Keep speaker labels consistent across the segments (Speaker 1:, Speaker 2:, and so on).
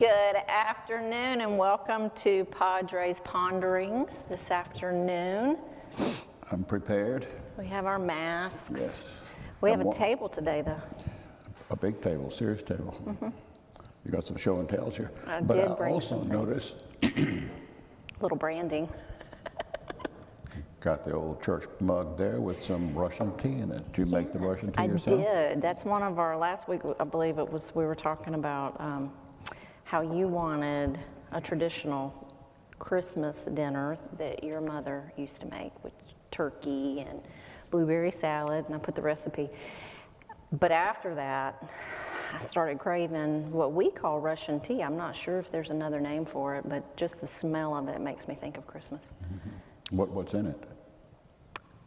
Speaker 1: Good afternoon and welcome to Padre's Ponderings this afternoon.
Speaker 2: I'm prepared.
Speaker 1: We have our masks.
Speaker 2: Yes.
Speaker 1: We have a table today though.
Speaker 2: A big table, serious table. Mm-hmm. You got some show and tells here.
Speaker 1: I
Speaker 2: but
Speaker 1: did
Speaker 2: I
Speaker 1: bring
Speaker 2: also
Speaker 1: some
Speaker 2: noticed
Speaker 1: little branding.
Speaker 2: got the old church mug there with some Russian tea in it. Did you make the Russian tea yourself?
Speaker 1: I did. That's one of our last week, I believe it was, we were talking about how you wanted a traditional Christmas dinner that your mother used to make with turkey and blueberry salad, and I put the recipe. But after that, I started craving what we call Russian tea. I'm not sure if there's another name for it, but just the smell of it makes me think of Christmas.
Speaker 2: Mm-hmm. What's in it?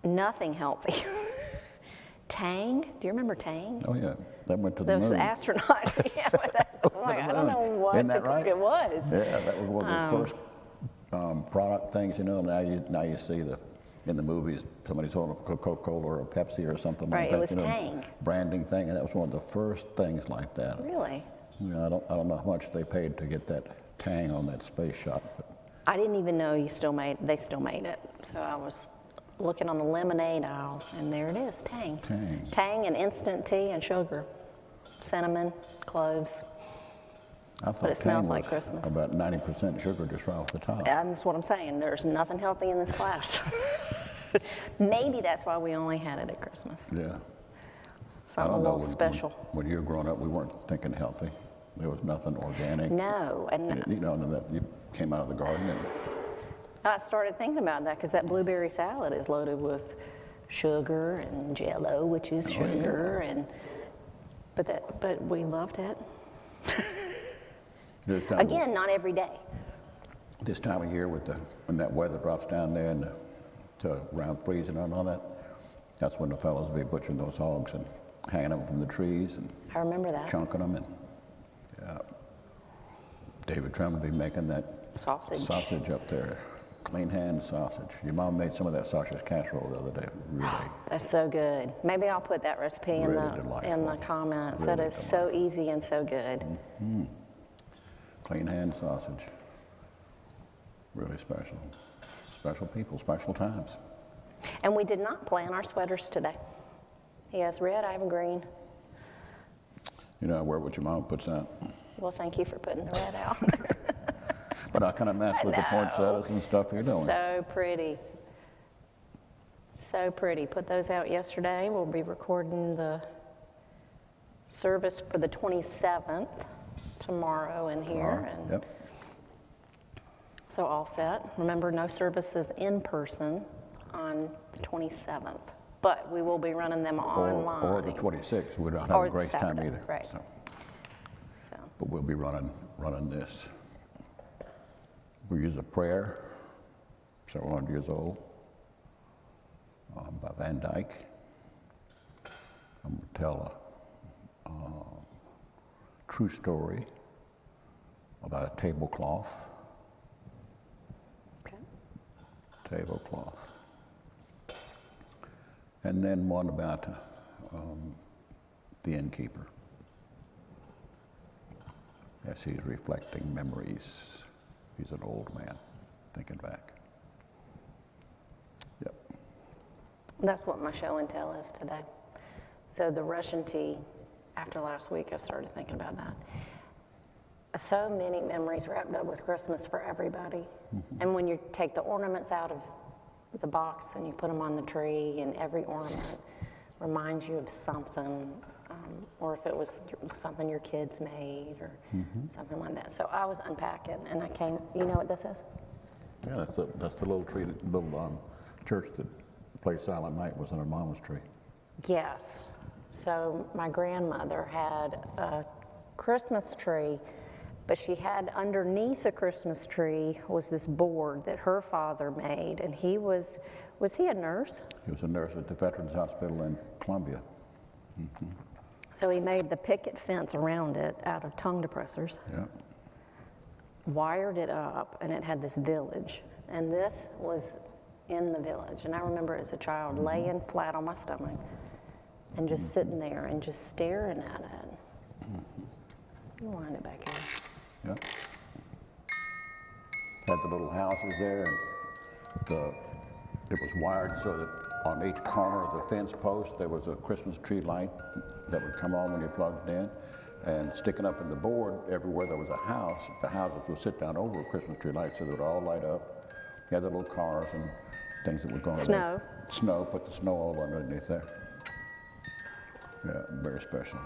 Speaker 1: Nothing healthy. Tang? Do you remember Tang?
Speaker 2: Oh yeah, that went to the moon.
Speaker 1: Those astronauts. Yeah, but that's like, I don't know what
Speaker 2: Isn't that right?
Speaker 1: It was.
Speaker 2: Yeah, that was one of the first product things. You know, now you see in the movies somebody's holding a Coca-Cola or a Pepsi or something like that.
Speaker 1: Right, it was Tang.
Speaker 2: Branding thing, and that was one of the first things like that.
Speaker 1: Really?
Speaker 2: You know, I don't know how much they paid to get that Tang on that space shot, but
Speaker 1: I didn't even know they still made it. So I was looking on the lemonade aisle, and there it is, Tang.
Speaker 2: Tang.
Speaker 1: Tang and instant tea and sugar, cinnamon, cloves.
Speaker 2: I thought
Speaker 1: But it smells
Speaker 2: Tang
Speaker 1: like
Speaker 2: was
Speaker 1: Christmas.
Speaker 2: about 90% sugar just right off the top.
Speaker 1: And that's what I'm saying. There's nothing healthy in this class. Maybe that's why we only had it at Christmas.
Speaker 2: Yeah.
Speaker 1: Something a little special.
Speaker 2: When you were growing up, we weren't thinking healthy. There was nothing organic.
Speaker 1: No, and
Speaker 2: You know, and that you came out of the garden and
Speaker 1: I started thinking about that because that blueberry salad is loaded with sugar and Jell-O, which is sugar, but we loved it. Again, not every day.
Speaker 2: This time of year, when that weather drops down there and to around freezing and all that, that's when the fellows will be butchering those hogs and hanging them from the trees and
Speaker 1: I remember that.
Speaker 2: chunking them, and David Trim would be making that sausage up there. Clean hand sausage. Your mom made some of that sausage casserole the other day. Really.
Speaker 1: That's so good. Maybe I'll put that recipe in the comments.
Speaker 2: Really
Speaker 1: that is so easy and so good.
Speaker 2: Mm-hmm. Clean hand sausage. Really special. Special people, special times.
Speaker 1: And we did not plan our sweaters today. He has red, I have a green.
Speaker 2: You know, I wear what your mom puts out.
Speaker 1: Well, thank you for putting the red out.
Speaker 2: But I kind of match with the poinsettias and stuff you're doing.
Speaker 1: So pretty. So pretty. Put those out yesterday. We'll be recording the service for the 27th tomorrow in here. And
Speaker 2: yep.
Speaker 1: So all set. Remember, no services in person on the 27th, but we will be running them online.
Speaker 2: Or the 26th. We're not having grace time either.
Speaker 1: Right.
Speaker 2: So. But we'll be running this. We use a prayer, several hundred years old, by Van Dyke. I'm going to tell a true story about a tablecloth.
Speaker 1: Okay.
Speaker 2: Tablecloth. And then one about the innkeeper. As he's reflecting memories. He's an old man, thinking back. Yep.
Speaker 1: That's what my show and tell is today. So the Russian tea, after last week, I started thinking about that. So many memories wrapped up with Christmas for everybody. Mm-hmm. And when you take the ornaments out of the box and you put them on the tree, and every ornament reminds you of something, or if it was something your kids made or something like that. So I was unpacking and I came, you know what this is?
Speaker 2: Yeah, that's the little tree, little church that played Silent Night was in her mama's tree.
Speaker 1: Yes. So my grandmother had a Christmas tree, but she had underneath the Christmas tree was this board that her father made, and he was he a nurse?
Speaker 2: He was a nurse at the Veterans Hospital in Columbia. Mm-hmm.
Speaker 1: So he made the picket fence around it out of tongue depressors, wired it up, and it had this village. And this was in the village. And I remember as a child laying flat on my stomach and just sitting there and just staring at it. You wind it back here.
Speaker 2: Yep. Had the little houses there, and it was wired so that on each corner of the fence post there was a Christmas tree light that would come on when you plugged it in. And sticking up in the board, everywhere there was a house, the houses would sit down over a Christmas tree light so they would all light up. You had the little cars and things that would go on
Speaker 1: Snow.
Speaker 2: there. Snow, put the snow all underneath there. Yeah, very special.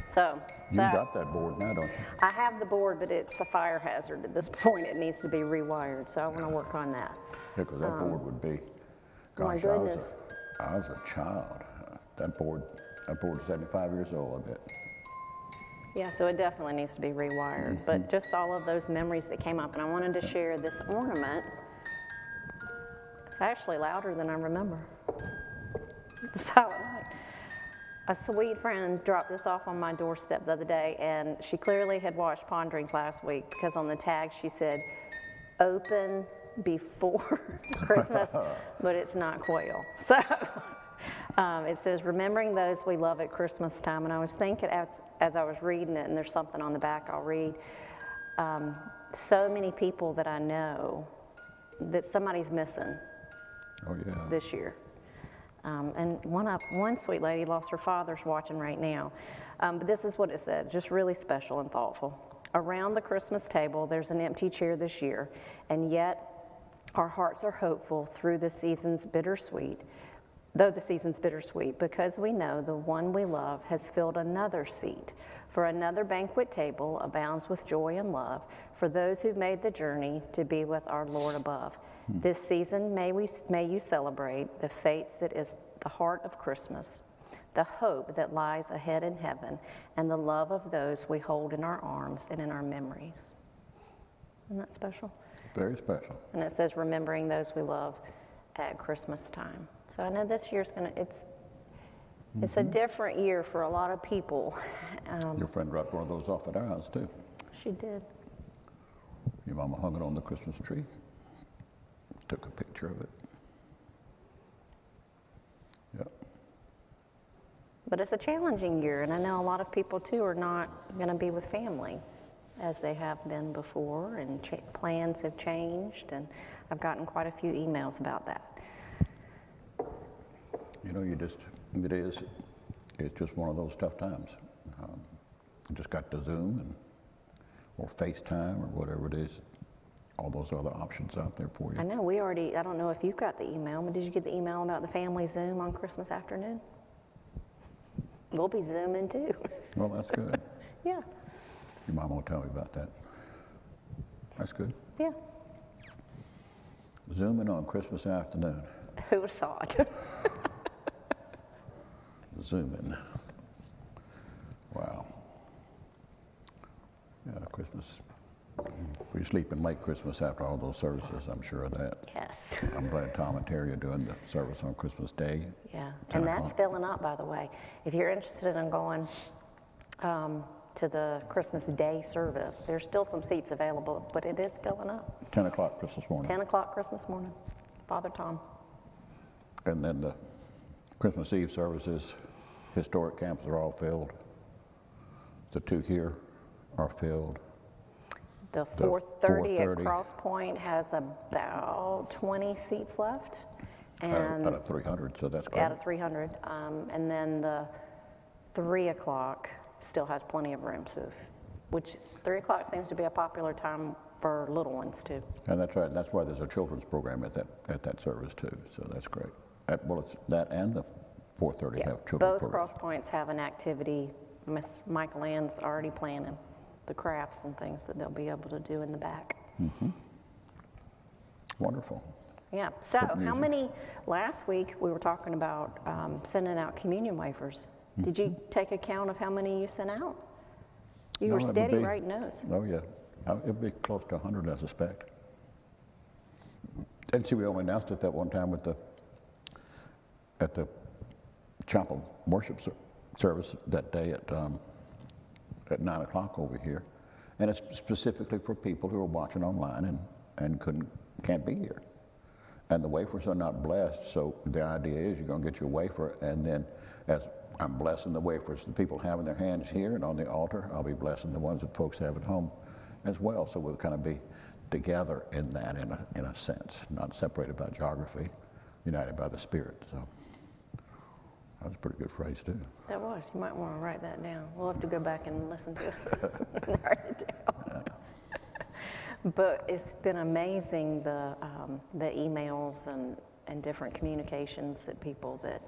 Speaker 1: So
Speaker 2: You got that board now, don't you?
Speaker 1: I have the board, but it's a fire hazard at this point. It needs to be rewired, so I want to work on that.
Speaker 2: Yeah, because that board would be,
Speaker 1: My
Speaker 2: gosh,
Speaker 1: goodness.
Speaker 2: I was a child. That board's 75 years old, I bet.
Speaker 1: Yeah, so it definitely needs to be rewired. But just all of those memories that came up, and I wanted to share this ornament. It's actually louder than I remember. The Silent Night. A sweet friend dropped this off on my doorstep the other day, and she clearly had watched Ponderings last week because on the tag she said, "Open before Christmas," but it's not quail. So it says, "Remembering those we love at Christmas time." And I was thinking as I was reading it, and there's something on the back I'll read, so many people that I know that somebody's missing
Speaker 2: Oh, yeah.
Speaker 1: this year. And one sweet lady lost her father's watching right now. But this is what it said, just really special and thoughtful. "Around the Christmas table, there's an empty chair this year, and yet our hearts are hopeful through the season's bittersweet, though the season's bittersweet, because we know the one we love has filled another seat. For another banquet table abounds with joy and love for those who've made the journey to be with our Lord above. This season may you celebrate the faith that is the heart of Christmas, the hope that lies ahead in heaven, and the love of those we hold in our arms and in our memories." Isn't that special?
Speaker 2: Very special.
Speaker 1: And it says, "Remembering those we love at Christmas time." So I know this year's it's a different year for a lot of people.
Speaker 2: Your friend dropped one of those off at our house, too.
Speaker 1: She did.
Speaker 2: Your mama hung it on the Christmas tree. Took a picture of it. Yep.
Speaker 1: But it's a challenging year, and I know a lot of people too are not going to be with family as they have been before, and plans have changed, and I've gotten quite a few emails about that.
Speaker 2: You know, it's just one of those tough times. You just got to Zoom or FaceTime or whatever it is. All those other options out there for you.
Speaker 1: I know I don't know if you got the email, but did you get the email about the family Zoom on Christmas afternoon? We'll be Zooming too.
Speaker 2: Well, that's good.
Speaker 1: Yeah.
Speaker 2: Your mom won't tell me about that. That's good.
Speaker 1: Yeah.
Speaker 2: Zooming on Christmas afternoon.
Speaker 1: Who would have thought?
Speaker 2: Zooming. Wow. Yeah, Christmas. We're sleeping late Christmas after all those services, I'm sure of that.
Speaker 1: Yes.
Speaker 2: I'm glad Tom and Terry are doing the service on Christmas Day.
Speaker 1: Yeah,
Speaker 2: 10
Speaker 1: and that's
Speaker 2: o'clock.
Speaker 1: filling up, by the way. If you're interested in going to the Christmas Day service, there's still some seats available, but it is filling up.
Speaker 2: 10 o'clock Christmas morning.
Speaker 1: 10 o'clock Christmas morning, Father Tom.
Speaker 2: And then the Christmas Eve services, historic camps are all filled. The two here are filled.
Speaker 1: The
Speaker 2: The
Speaker 1: 4:30 at
Speaker 2: 4:30.
Speaker 1: Cross Point has about 20 seats left. And
Speaker 2: Out of 300, so that's great.
Speaker 1: out of 300. And then the 3 o'clock still has plenty of room, so which 3 o'clock seems to be a popular time for little ones too.
Speaker 2: And that's right. That's why there's a children's program at that service too. So that's great. It's that and the 4:30
Speaker 1: Yeah,
Speaker 2: have children's
Speaker 1: both
Speaker 2: program.
Speaker 1: Cross Points have an activity. Miss Michael Ann's already planning the crafts and things that they'll be able to do in the back.
Speaker 2: Wonderful.
Speaker 1: Yeah, so
Speaker 2: Good
Speaker 1: how
Speaker 2: music.
Speaker 1: many, last week we were talking about sending out communion wafers. Did you take account of how many you sent out? You
Speaker 2: No,
Speaker 1: were
Speaker 2: it would
Speaker 1: steady
Speaker 2: be-
Speaker 1: writing notes.
Speaker 2: Oh yeah, it'd be close to 100, I suspect. And see, we only announced it that one time at the chapel worship service that day at 9 o'clock over here, and it's specifically for people who are watching online and can't be here. And the wafers are not blessed, so the idea is you're going to get your wafer, and then as I'm blessing the wafers the people have in their hands here and on the altar. I'll be blessing the ones that folks have at home as well. So we'll kind of be together in that, in a sense, not separated by geography, united by the Spirit. So that was a pretty good phrase too.
Speaker 1: That was. You might want to write that down. We'll have to go back and listen to it and write it down. But it's been amazing the emails and different communications that people that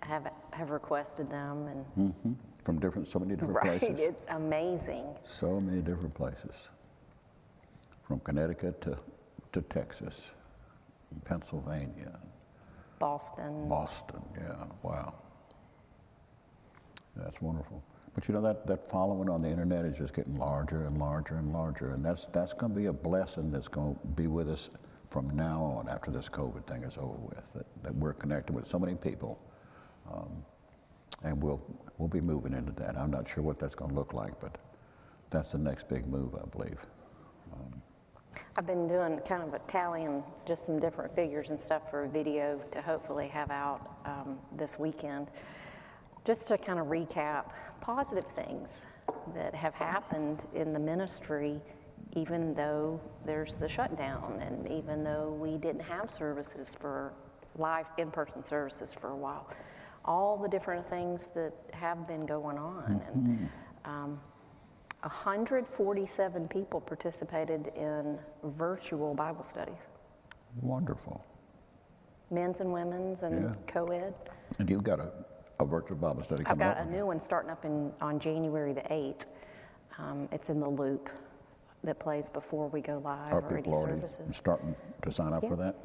Speaker 1: have requested them and
Speaker 2: From so many different
Speaker 1: right,
Speaker 2: places.
Speaker 1: it's amazing.
Speaker 2: So many different places. From Connecticut to Texas, Pennsylvania,
Speaker 1: Boston.
Speaker 2: Boston, yeah, wow. That's wonderful. But you know, that following on the internet is just getting larger and larger and larger, and that's going to be a blessing that's going to be with us from now on after this COVID thing is over with, that we're connected with so many people, and we'll be moving into that. I'm not sure what that's going to look like, but that's the next big move, I believe.
Speaker 1: I've been doing kind of a tallying just some different figures and stuff for a video to hopefully have out this weekend. Just to kind of recap positive things that have happened in the ministry, even though there's the shutdown and even though we didn't have services for live in-person services for a while. All the different things that have been going on. And 147 people participated in virtual Bible studies.
Speaker 2: Wonderful.
Speaker 1: Men's and women's and co-ed.
Speaker 2: And you've got a virtual Bible study
Speaker 1: I've
Speaker 2: coming up?
Speaker 1: got a new one starting up on January the 8th. It's in the loop that plays before we go live
Speaker 2: Are
Speaker 1: or any
Speaker 2: people already
Speaker 1: services.
Speaker 2: starting to sign up for that?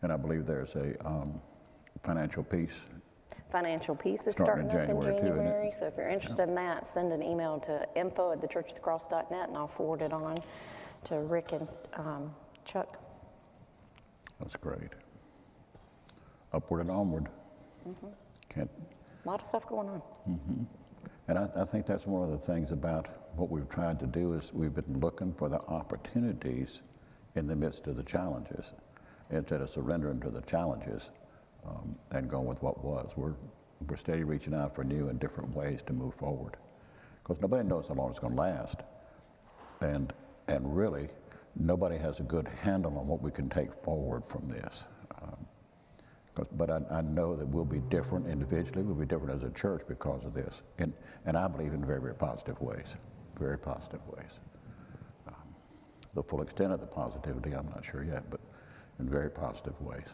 Speaker 2: And I believe there's a financial piece.
Speaker 1: Financial Peace is
Speaker 2: Starting
Speaker 1: starting
Speaker 2: in
Speaker 1: up in
Speaker 2: January, too, isn't it?
Speaker 1: January, so if you're interested in that, send an email to info@thechurchofthecross.net and I'll forward it on to Rick and Chuck.
Speaker 2: That's great. Upward and onward. Can't.
Speaker 1: A lot of stuff going on.
Speaker 2: And I think that's one of the things about what we've tried to do is we've been looking for the opportunities in the midst of the challenges. Instead of surrendering to the challenges and going with what was. We're steady reaching out for new and different ways to move forward. Because nobody knows how long it's going to last. And really, nobody has a good handle on what we can take forward from this. But I know that we'll be different individually, we'll be different as a church because of this. And I believe in very, very positive ways. Very positive ways. The full extent of the positivity, I'm not sure yet, but in very positive ways.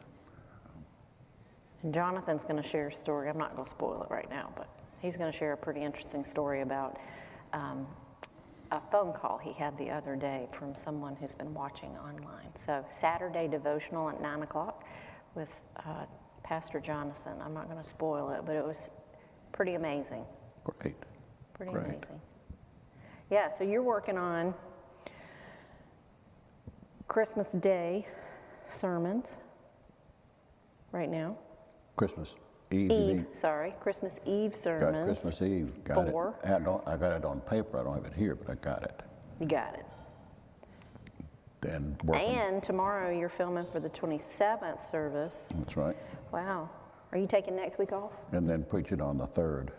Speaker 1: And Jonathan's going to share a story. I'm not going to spoil it right now, but he's going to share a pretty interesting story about a phone call he had the other day from someone who's been watching online. So Saturday devotional at 9 o'clock with Pastor Jonathan. I'm not going to spoil it, but it was pretty amazing.
Speaker 2: Great.
Speaker 1: Pretty
Speaker 2: Great.
Speaker 1: amazing. Yeah, so you're working on Christmas Day sermons right now.
Speaker 2: Christmas Eve. you mean?
Speaker 1: Christmas Eve
Speaker 2: Got
Speaker 1: sermons.
Speaker 2: Christmas Eve. Got
Speaker 1: Four.
Speaker 2: it. I got it on paper. I don't have it here, but I got it.
Speaker 1: You got it.
Speaker 2: Then working.
Speaker 1: And tomorrow you're filming for the 27th service.
Speaker 2: That's right.
Speaker 1: Wow. Are you taking next week off?
Speaker 2: And then preaching on the 3rd.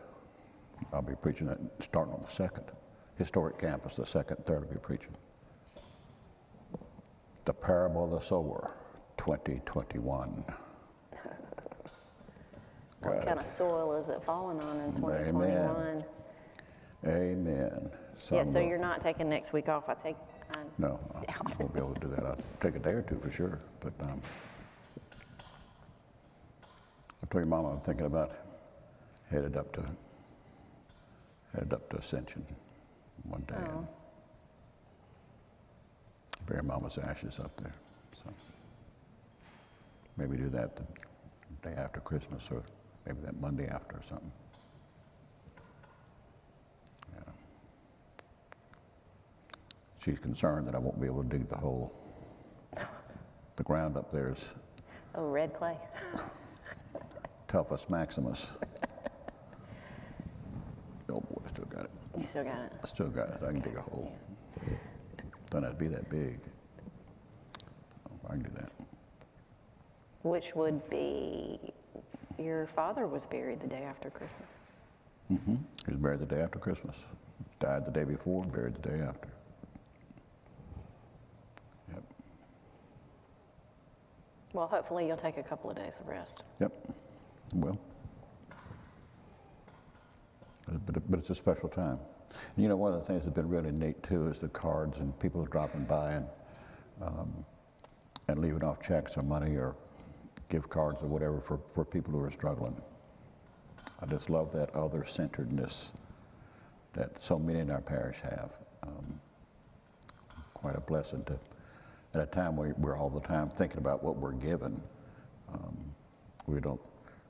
Speaker 2: I'll be preaching it starting on the 2nd. Historic campus, the 2nd, 3rd, I'll be preaching. The Parable of the Sower, 2021.
Speaker 1: What kind of soil is it falling on in 2021?
Speaker 2: Amen.
Speaker 1: Yeah, so you're not taking next week off.
Speaker 2: No, I won't be able to do that. I'll take a day or two for sure. But I told your mom I'm thinking about headed up to Ascension one day.
Speaker 1: Oh.
Speaker 2: And bury Mama's ashes up there. So maybe do that the day after Christmas or maybe that Monday after or something. Yeah. She's concerned that I won't be able to dig the hole. The ground up there is
Speaker 1: Oh, red clay.
Speaker 2: Toughus Maximus. Oh boy, I still got it.
Speaker 1: You still got it.
Speaker 2: I still got it. I can dig a hole. Don't have to be that big. I can do that.
Speaker 1: Which would be your father was buried the day after Christmas.
Speaker 2: Mm-hmm. He was buried the day after Christmas. Died the day before, buried the day after. Yep.
Speaker 1: Well, hopefully you'll take a couple of days of rest.
Speaker 2: Yep. Well. But it's a special time. And, you know, one of the things that's been really neat too is the cards and people dropping by and leaving off checks or money or gift cards or whatever for people who are struggling. I just love that other-centeredness that so many in our parish have. Quite a blessing to, at a time where we're all the time thinking about what we're given. We don't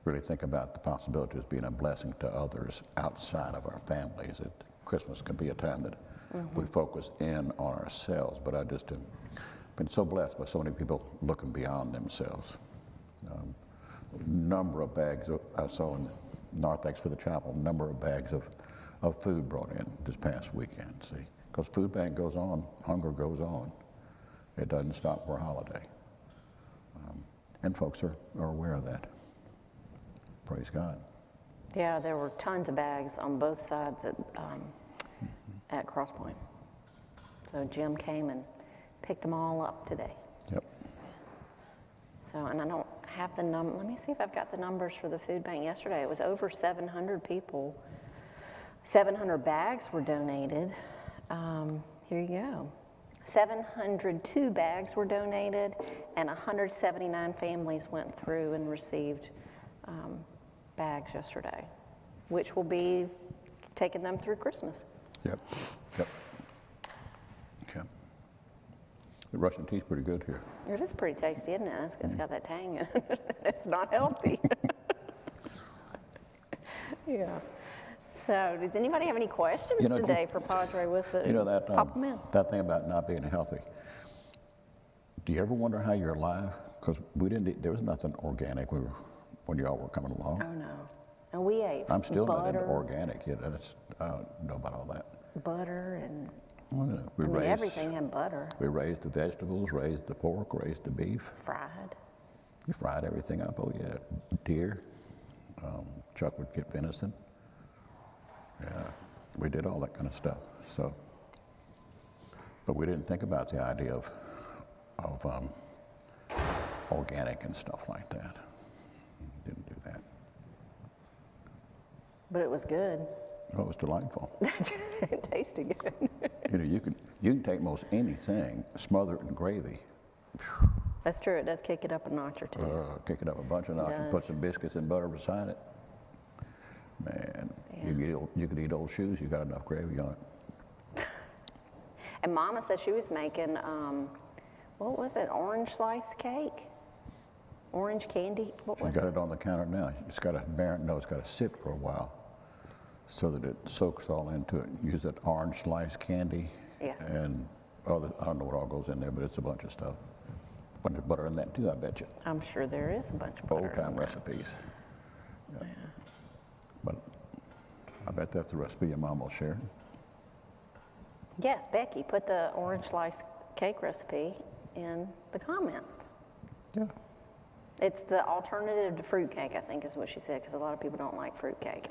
Speaker 2: really think about the possibility of being a blessing to others outside of our families. Christmas can be a time that we focus in on ourselves, but I just have been so blessed by so many people looking beyond themselves. Number of bags, I saw in narthex for the chapel, number of bags of food brought in this past weekend, see? Because food bank goes on, hunger goes on. It doesn't stop for a holiday. And folks are aware of that. Praise God.
Speaker 1: Yeah, there were tons of bags on both sides at Cross Point. So Jim came and picked them all up today.
Speaker 2: Yep.
Speaker 1: So, and I don't have the number. Let me see if I've got the numbers for the food bank yesterday. It was over 700 people. 700 bags were donated. Here you go. 702 bags were donated, and 179 families went through and received bags yesterday, which will be taking them through Christmas.
Speaker 2: Yep. Yep. Yep. The Russian tea's pretty good here.
Speaker 1: It is pretty tasty, isn't it? It's got that tang in it. It's not healthy. Yeah. So, does anybody have any questions today for Padre with the pop them in?
Speaker 2: That thing about not being healthy. Do you ever wonder how you're alive? Because we didn't eat, there was nothing organic when y'all were coming along.
Speaker 1: Oh no. And we ate
Speaker 2: I'm still
Speaker 1: butter,
Speaker 2: not into organic yet. I don't know about all that.
Speaker 1: butter and
Speaker 2: We
Speaker 1: everything had butter.
Speaker 2: We raised the vegetables, raised the pork, raised the beef.
Speaker 1: Fried.
Speaker 2: You fried everything up. Oh yeah, deer. Chuck would get venison. Yeah, we did all that kind of stuff. So, but we didn't think about the idea of organic and stuff like that. Didn't do that.
Speaker 1: But it was good.
Speaker 2: Oh, it was delightful.
Speaker 1: It tasted good.
Speaker 2: You can take most anything, smother it in gravy.
Speaker 1: That's true. It does kick it up a notch or two.
Speaker 2: Kick it up a bunch of notches, put some biscuits and butter beside it. Man, yeah. you could eat old shoes. You got enough gravy on it.
Speaker 1: And Mama said she was making, what was it? Orange slice cake? Orange candy? What was it?
Speaker 2: She's got it on the counter now. It's got to sit for a while so that it soaks all into it. Use that orange slice candy.
Speaker 1: Yes.
Speaker 2: And I don't know what all goes in there, but it's a bunch of stuff. A bunch of butter in that too, I bet you.
Speaker 1: I'm sure there is a bunch of butter.
Speaker 2: Old-time recipes. Yeah. But I bet that's the recipe your mom will share.
Speaker 1: Yes, Becky put the orange slice cake recipe in the comments.
Speaker 2: Yeah.
Speaker 1: It's the alternative to fruit cake, I think is what she said, because a lot of people don't like fruit cake.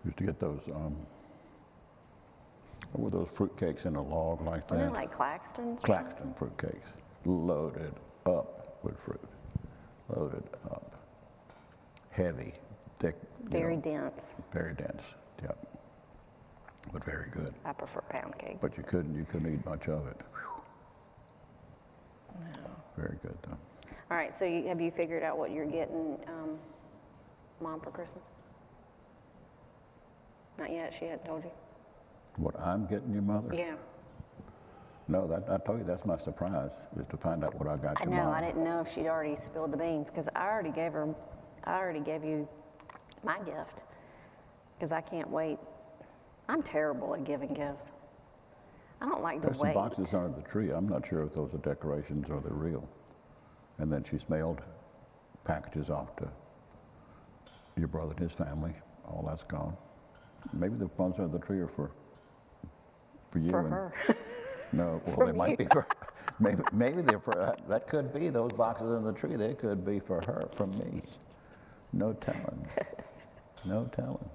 Speaker 2: Used to get those, what were those fruit cakes in a log like that?
Speaker 1: Wasn't it like Claxton's?
Speaker 2: Claxton fruit cakes, loaded up with fruit, loaded up. Heavy, thick.
Speaker 1: Very dense.
Speaker 2: Very dense, yep. But very good.
Speaker 1: I prefer pound cake.
Speaker 2: But you couldn't eat much of it.
Speaker 1: No.
Speaker 2: Very good though.
Speaker 1: All right, so have you figured out what you're getting Mom for Christmas? Not yet, she hadn't told you?
Speaker 2: What I'm getting your mother?
Speaker 1: Yeah.
Speaker 2: No, I told you that's my surprise, is to find out what I got your mom.
Speaker 1: I know, I didn't know if she'd already spilled the beans, because I already gave you my gift, because I can't wait. I'm terrible at giving gifts. I don't like to wait.
Speaker 2: There's some boxes under the tree. I'm not sure if those are decorations or they're real. And then she's mailed packages off to your brother and his family. All that's gone. Maybe the ones under the tree are for you.
Speaker 1: For her.
Speaker 2: No, well, they might be for. maybe they're for, that could be those boxes in the tree. They could be for her, from me. No telling. No telling.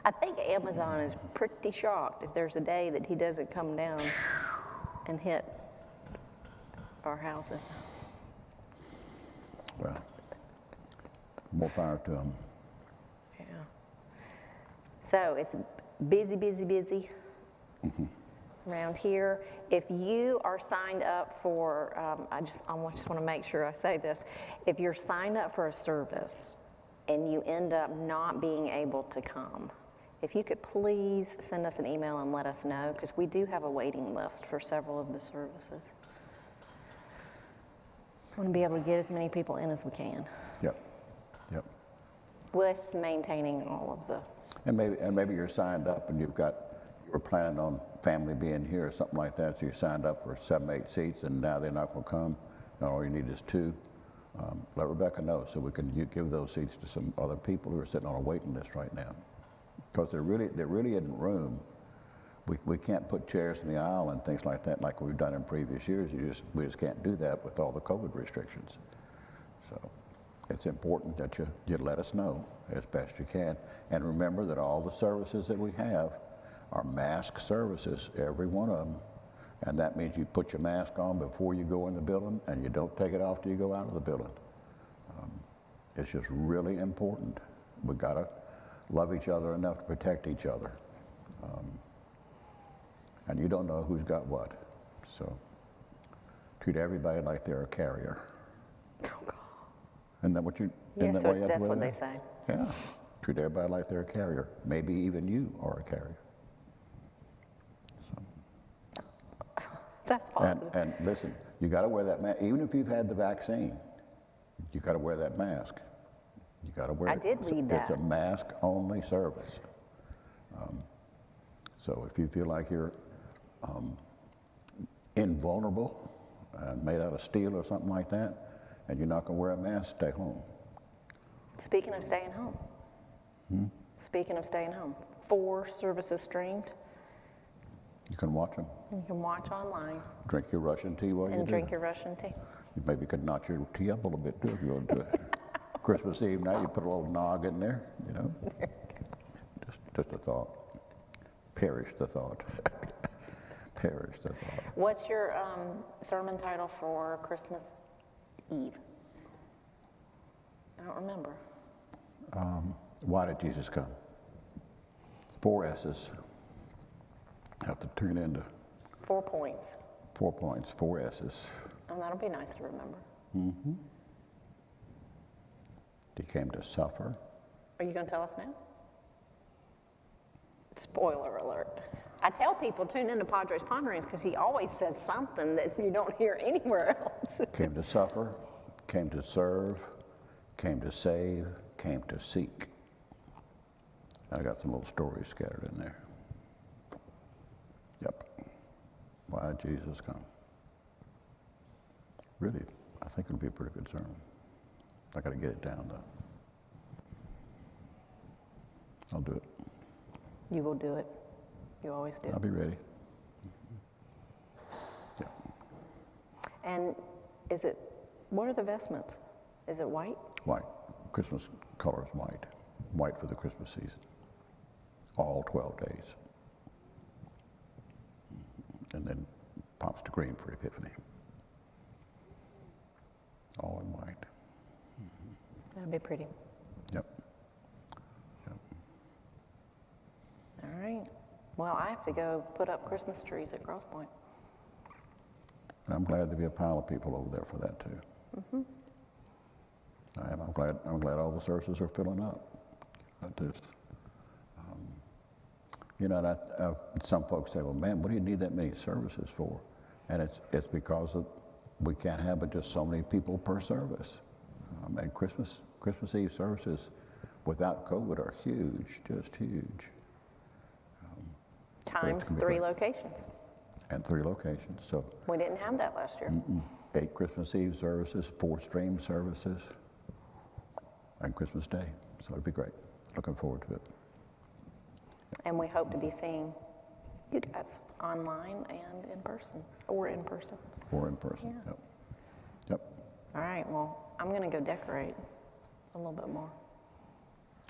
Speaker 1: I think Amazon is pretty shocked if there's a day that he doesn't come down and hit our houses.
Speaker 2: Well, more power to them.
Speaker 1: Yeah. So it's busy, busy, busy around here. If you are signed up for, I just want to make sure I say this. If you're signed up for a service and you end up not being able to come, if you could please send us an email and let us know, because we do have a waiting list for several of the services. I want to be able to get as many people in as we can.
Speaker 2: Yep. Yep.
Speaker 1: With maintaining all of the.
Speaker 2: And maybe you're signed up and you were planning on family being here or something like that, so you signed up for 7, 8 seats, and now they're not going to come, and all you need is 2. Let Rebecca know so we can give those seats to some other people who are sitting on a waiting list right now. Because there really isn't room. We can't put chairs in the aisle and things like that like we've done in previous years. We just can't do that with all the COVID restrictions. So it's important that you let us know as best you can. And remember that all the services that we have are mask services, every one of them. And that means you put your mask on before you go in the building, and you don't take it off till you go out of the building. It's just really important. We gotta love each other enough to protect each other. And you don't know who's got what. So treat everybody like they're a carrier.
Speaker 1: Oh, God.
Speaker 2: Isn't that what you,
Speaker 1: Yes,
Speaker 2: isn't that
Speaker 1: so
Speaker 2: what you have
Speaker 1: that's
Speaker 2: to
Speaker 1: what
Speaker 2: wear
Speaker 1: they
Speaker 2: there?
Speaker 1: say.
Speaker 2: Yeah. Treat everybody like they're a carrier. Maybe even you are a carrier.
Speaker 1: That's positive.
Speaker 2: And listen, you got to wear that mask. Even if you've had the vaccine, you got to wear that mask. You got to wear
Speaker 1: I
Speaker 2: it.
Speaker 1: did read that.
Speaker 2: It's a mask-only service. So if you feel like you're invulnerable, made out of steel or something like that, and you're not going to wear a mask, stay home.
Speaker 1: Speaking of staying home. Speaking of staying home, 4 services streamed.
Speaker 2: You can watch them.
Speaker 1: You can watch online
Speaker 2: Drink your Russian tea while you do.
Speaker 1: and drink your Russian tea.
Speaker 2: You maybe could notch your tea up a little bit too if you want to do it. Christmas Eve night, you put a little nog in there, you know. Just a thought. Perish the thought. Perish the thought.
Speaker 1: What's your sermon title for Christmas Eve? I don't remember.
Speaker 2: Why did Jesus come? 4 S's. Have to turn into
Speaker 1: 4 points.
Speaker 2: 4 points, 4 S's.
Speaker 1: Oh, that'll be nice to remember.
Speaker 2: He came to suffer.
Speaker 1: Are you going to tell us now? Spoiler alert. I tell people tune into Padre's Ponderings because he always says something that you don't hear anywhere else.
Speaker 2: Came to suffer, came to serve, came to save, came to seek. I got some little stories scattered in there. Yep. Why did Jesus come? Really, I think it'll be a pretty good sermon. I got to get it down though. I'll do it.
Speaker 1: You will do it. You always do.
Speaker 2: I'll be ready. Yeah.
Speaker 1: And what are the vestments? Is it white?
Speaker 2: White. Christmas color is white. White for the Christmas season. All 12 days. And then pops to green for Epiphany. All in white.
Speaker 1: That'd be pretty.
Speaker 2: Yep.
Speaker 1: All right. Well, I have to go put up Christmas trees at Cross Point.
Speaker 2: And I'm glad to be a pile of people over there for that too. I am. I'm glad all the services are filling up. Some folks say, well, man, what do you need that many services for? And it's because we can't have but just so many people per service. And Christmas Eve services without COVID are huge, just huge.
Speaker 1: Times 3 locations.
Speaker 2: And 3 locations. So
Speaker 1: We didn't have that last year.
Speaker 2: 8 Christmas Eve services, 4 stream services, and Christmas Day. So it'd be great. Looking forward to it.
Speaker 1: And we hope to be seeing you guys. online and in person, or in person.
Speaker 2: Or in person.
Speaker 1: Yeah.
Speaker 2: Yep. Yep.
Speaker 1: All right, well, I'm going to go decorate a little bit more.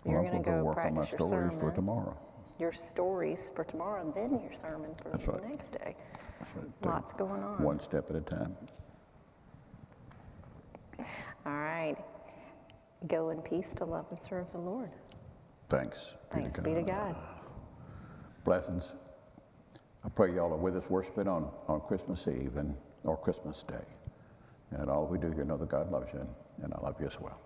Speaker 2: Well,
Speaker 1: You're
Speaker 2: I'm
Speaker 1: going to
Speaker 2: gonna
Speaker 1: go
Speaker 2: work on my
Speaker 1: practice your
Speaker 2: stories
Speaker 1: sermon.
Speaker 2: for tomorrow.
Speaker 1: Your stories for tomorrow, and then your sermon for
Speaker 2: That's
Speaker 1: the
Speaker 2: right.
Speaker 1: next day.
Speaker 2: That's right.
Speaker 1: Lots going on.
Speaker 2: One step at a time.
Speaker 1: All right. Go in peace to love and serve the Lord.
Speaker 2: Thanks.
Speaker 1: Thanks be to God.
Speaker 2: Blessings. I pray y'all are with us worshiping on Christmas Eve or Christmas Day. And all we do here, know that God loves you, and I love you as well.